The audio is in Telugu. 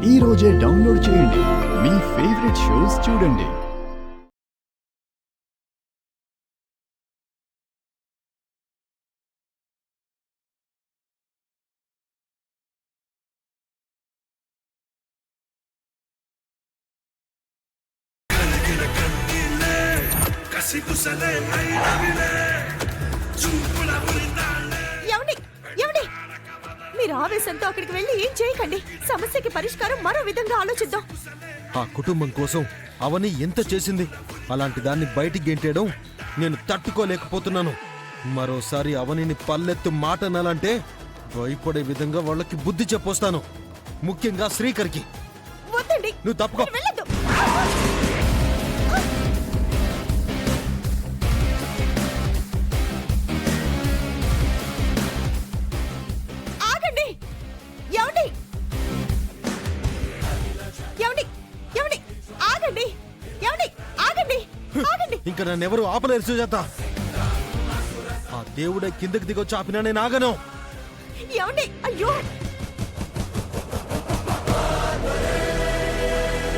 ఈ రోజే డౌన్లోడ్ చేయండి. మీ ఫేవరెట్ షోస్ చూడండి. మీరు ఆవేశంతో అక్కడికి వెళ్ళి ఏం చేయకండి. సమస్యకి పరిష్కారం మరో విధంగా ఆలోచిద్దాం. ఆ కుటుంబం కోసం అవని ఎంత చేసింది. అలాంటి దాన్ని బయటికి గెంటేయడం నేను తట్టుకోలేకపోతున్నాను. మరోసారి అవనిని పల్లెత్తు మాట అనాలంటే భయపడే విధంగా వాళ్ళకి బుద్ధి చెప్పొస్తాను. ముఖ్యంగా శ్రీకర్కి. వద్దండి, నువ్వు తప్పుకో. వెళ్ళొద్దు. ఆగండి. ఏమండి? ఏమండి? ఏమండి? ఆగండి. ఏమండి? ఆగండి. ఆగండి. ఇంకా నన్నెవరు ఆపలేరు సుజాత. ఆ దేవుడే కిందకి దిగొచ్చి ఆపినా నేను ఆగను. ఏమండి? అయ్యో